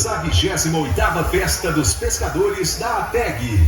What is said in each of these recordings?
bem-vindos à 28ª Festa dos Pescadores da APEG.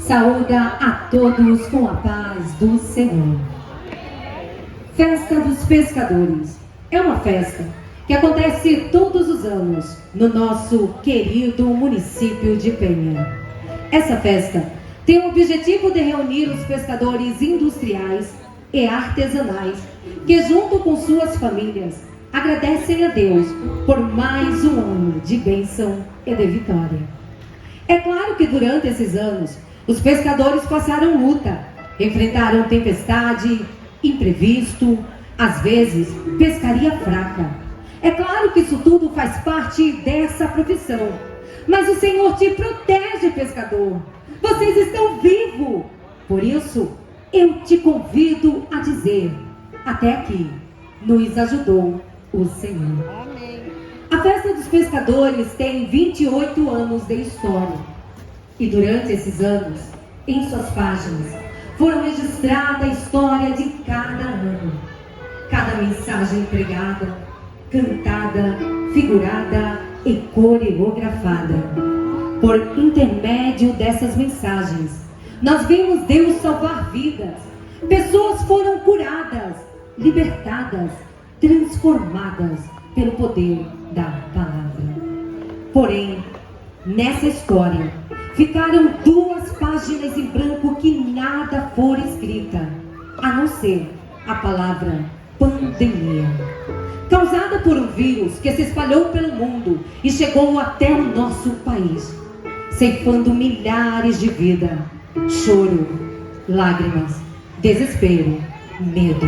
saúda a todos com a paz do Senhor. Festa dos Pescadores é uma festa que acontece todos os anos no nosso querido município de Penha. Essa festa tem o objetivo de reunir os pescadores industriais e artesanais que, junto com suas famílias, agradecem a Deus por mais um ano de bênção e de vitória. É claro que durante esses anos, os pescadores passaram luta, enfrentaram tempestade, imprevisto, às vezes pescaria fraca. É claro que isso tudo faz parte dessa profissão, mas o Senhor te protege, pescador. Vocês estão vivos. Por isso, eu te convido a dizer: até aqui nos ajudou o Senhor. Amém. A festa dos pescadores tem 28 anos de história. E durante esses anos, em suas páginas, foram registrada a história de cada ano. Cada mensagem pregada, cantada, figurada e coreografada. Por intermédio dessas mensagens, nós vimos Deus salvar vidas. Pessoas foram curadas, libertadas, transformadas pelo poder da palavra. Porém, nessa história, ficaram 2 páginas em branco que nada for escrita, a não ser a palavra pandemia, causada por um vírus que se espalhou pelo mundo e chegou até o nosso país, ceifando milhares de vidas. Choro, lágrimas, desespero, medo.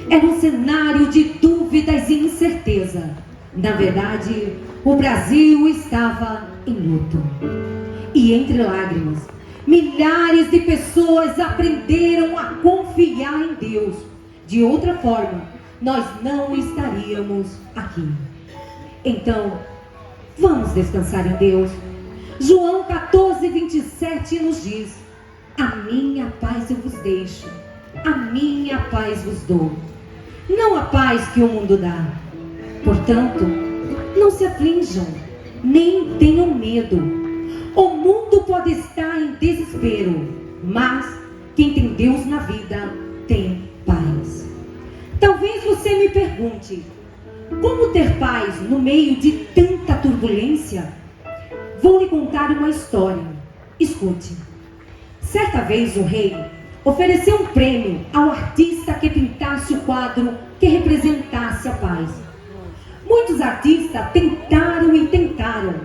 Era um cenário de dúvidas e incerteza. Na verdade, o Brasil estava em luto. E entre lágrimas, milhares de pessoas aprenderam a confiar em Deus. De outra forma, nós não estaríamos aqui. Então, vamos descansar em Deus. João 14:27 nos diz: a minha paz eu vos deixo, a minha paz vos dou, não a paz que o mundo dá. Portanto, não se aflijam, nem tenham medo. O mundo pode estar em desespero, mas quem tem Deus na vida tem paz. Talvez você me pergunte: como ter paz no meio de tanta turbulência? Vou lhe contar uma história. Escute. Certa vez o rei ofereceu um prêmio ao artista que pintasse o quadro que representasse a paz. Muitos artistas tentaram e tentaram.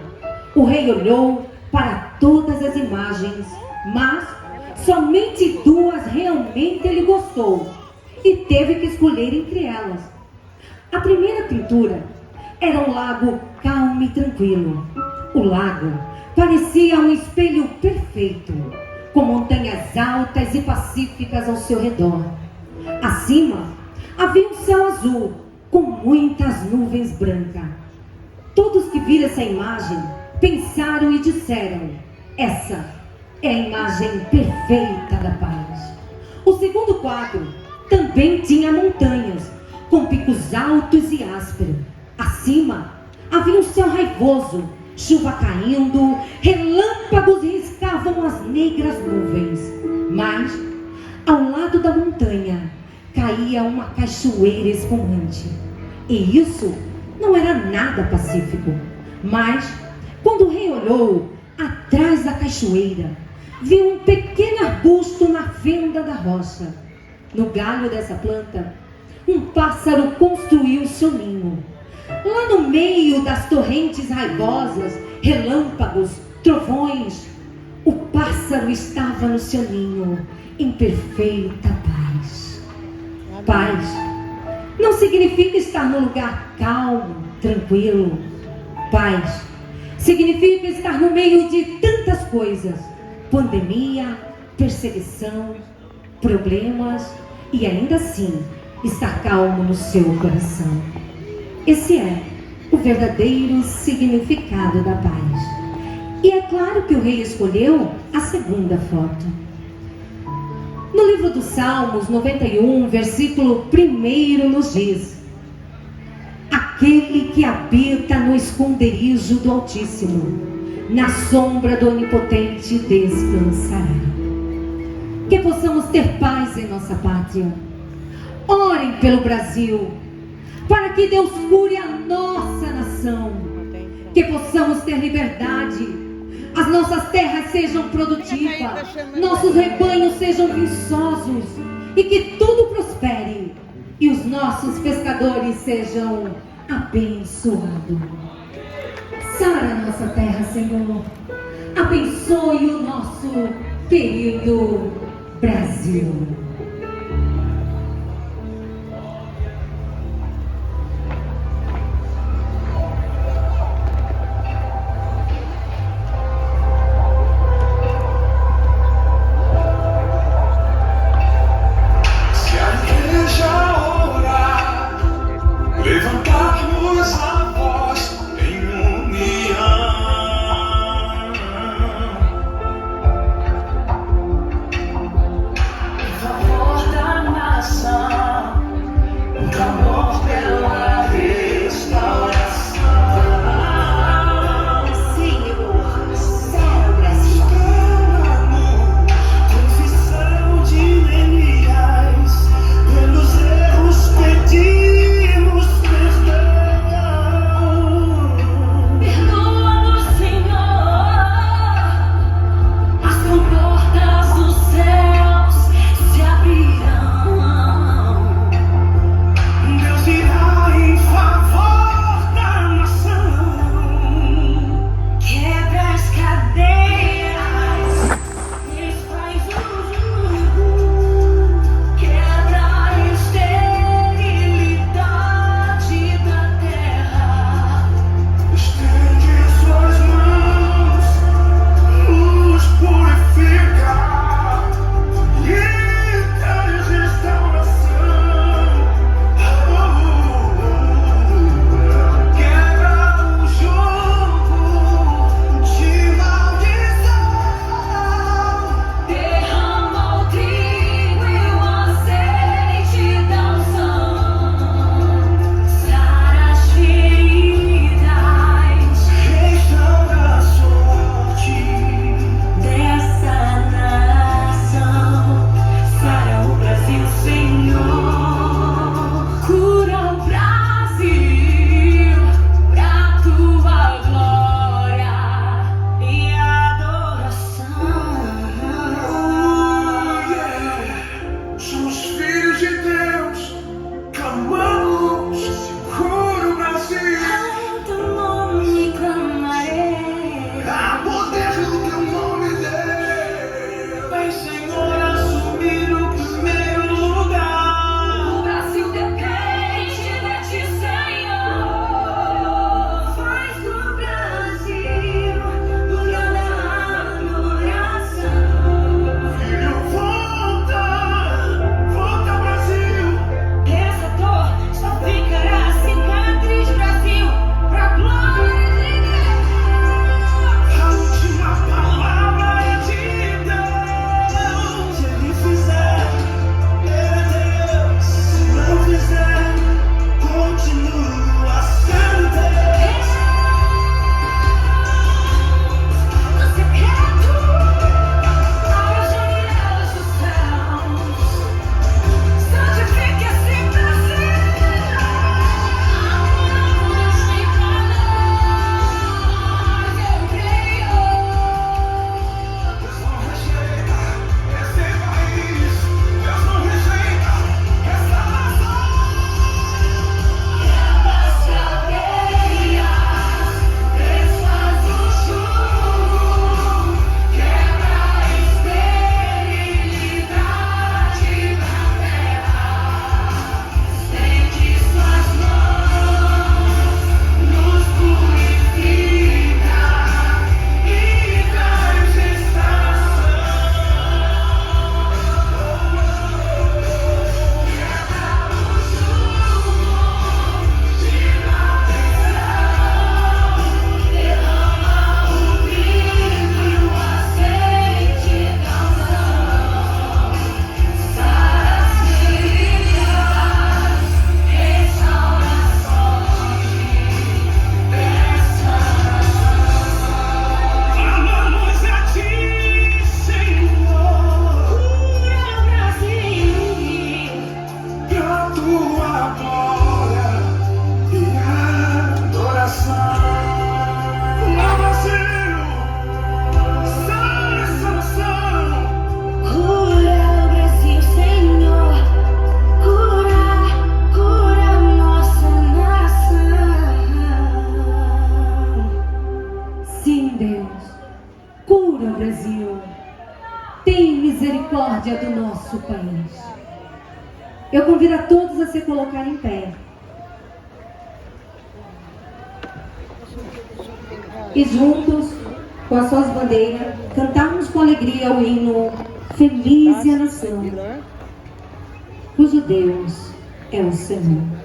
O rei olhou para todas as imagens, mas somente 2 realmente ele gostou e teve que escolher entre elas. A primeira pintura era um lago calmo e tranquilo. O lago parecia um espelho perfeito, com montanhas altas e pacíficas ao seu redor. Acima havia um céu azul com muitas nuvens brancas. Todos que viram essa imagem pensaram e disseram: essa é a imagem perfeita da paz. O segundo quadro também tinha montanhas com picos altos e ásperos. Acima havia um céu raivoso, chuva caindo, relâmpagos riscavam as negras nuvens. Mas, ao lado da montanha, caía uma cachoeira espumante. E isso não era nada pacífico. Mas, quando o rei olhou atrás da cachoeira, viu um pequeno arbusto na fenda da rocha. No galho dessa planta, um pássaro construiu seu ninho. Lá no meio das torrentes raivosas, relâmpagos, trovões, o pássaro estava no seu ninho, em perfeita paz. Paz não significa estar num lugar calmo, tranquilo. Paz significa estar no meio de tantas coisas: pandemia, perseguição, problemas, e ainda assim estar calmo no seu coração. Esse é o verdadeiro significado da paz. E é claro que o rei escolheu a segunda foto. No livro dos Salmos 91, versículo 1 nos diz: aquele que habita no esconderijo do Altíssimo, na sombra do Onipotente descansará. que possamos ter paz em nossa pátria. Orem pelo Brasil, para que Deus cure a nossa nação, que possamos ter liberdade, as nossas terras sejam produtivas, nossos rebanhos sejam viçosos e que tudo prospere e os nossos pescadores sejam abençoados. Sara nossa terra, Senhor, abençoe o nosso querido Brasil. Levantarmos a voz em união, misericórdia do nosso país. Eu convido a todos a se colocar em pé. E juntos, com as suas bandeiras, cantarmos com alegria o hino Feliz é a Nação, cujo Deus é o Senhor.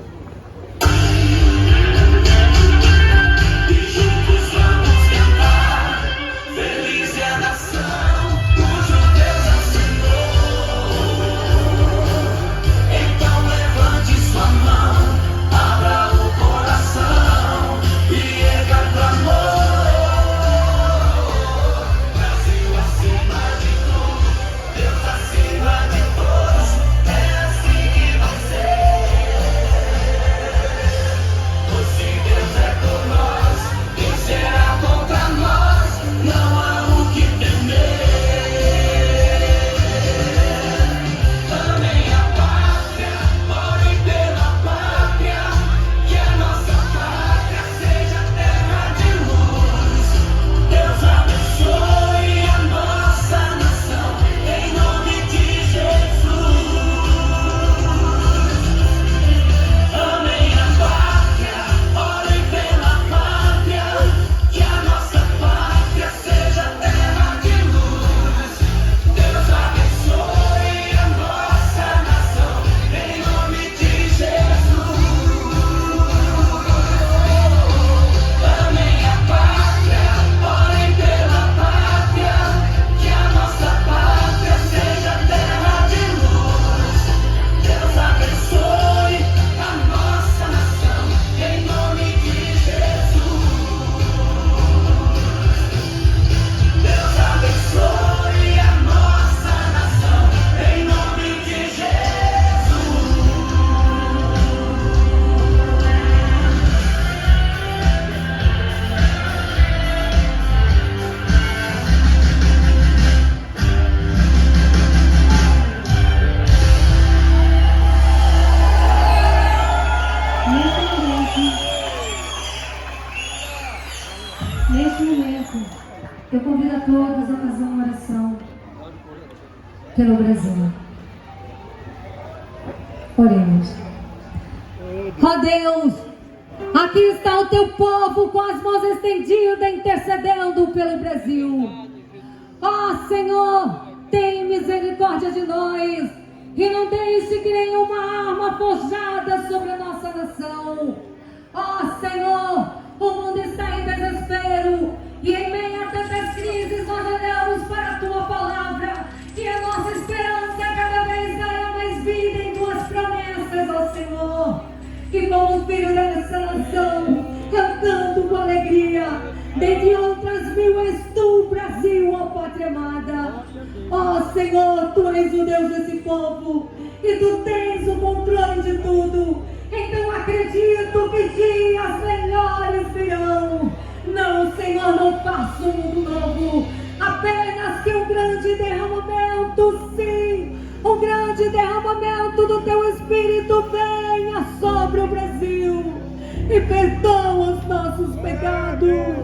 Neste momento, eu convido a todos a fazer uma oração pelo Brasil. Oremos. Ó Deus, aqui está o teu povo com as mãos estendidas, intercedendo pelo Brasil. Ó Senhor, tem misericórdia de nós e não deixe que nenhuma arma forjada sobre a nossa nação. Ó Senhor, o mundo está em desespero e em meio a tantas crises nós olhamos para a tua palavra e a nossa esperança cada vez ganha mais vida em tuas promessas, ó Senhor. Que como filho dessa nação, cantando com alegria, dentre outras mil és tu, Brasil, ó pátria amada. Ó Senhor, tu és o Deus desse povo e tu tens o controle de tudo. Então acredito que dias melhores virão. Não, Senhor, não faço um mundo novo, apenas que um grande derramamento, sim, um grande derramamento do teu Espírito venha sobre o Brasil e perdoa os nossos pecados,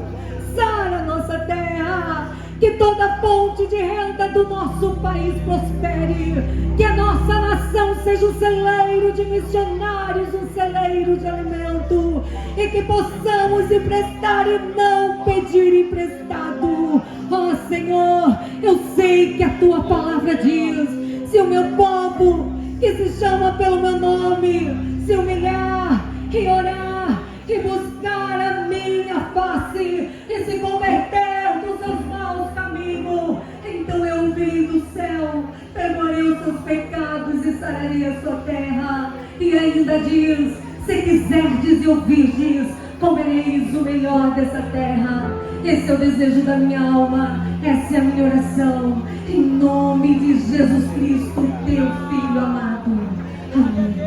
sara a nossa terra, que toda fonte de renda do nosso país prospere, que a nossa nação seja um celeiro de missionários, um celeiro de alimento, e que possamos emprestar e não pedir emprestado. Ó Senhor, eu sei que a tua palavra diz: se o meu povo, que se chama pelo meu nome, se humilhar e orar e buscar a minha face e se converter dos seus maus caminhos, então eu ouvirei do céu, perdoarei os seus pecados e sararei a sua terra. E ainda diz: se quiserdes e ouvirdes, comereis o melhor dessa terra. Esse é o desejo da minha alma, essa é a minha oração, em nome de Jesus Cristo, teu Filho amado. Amém.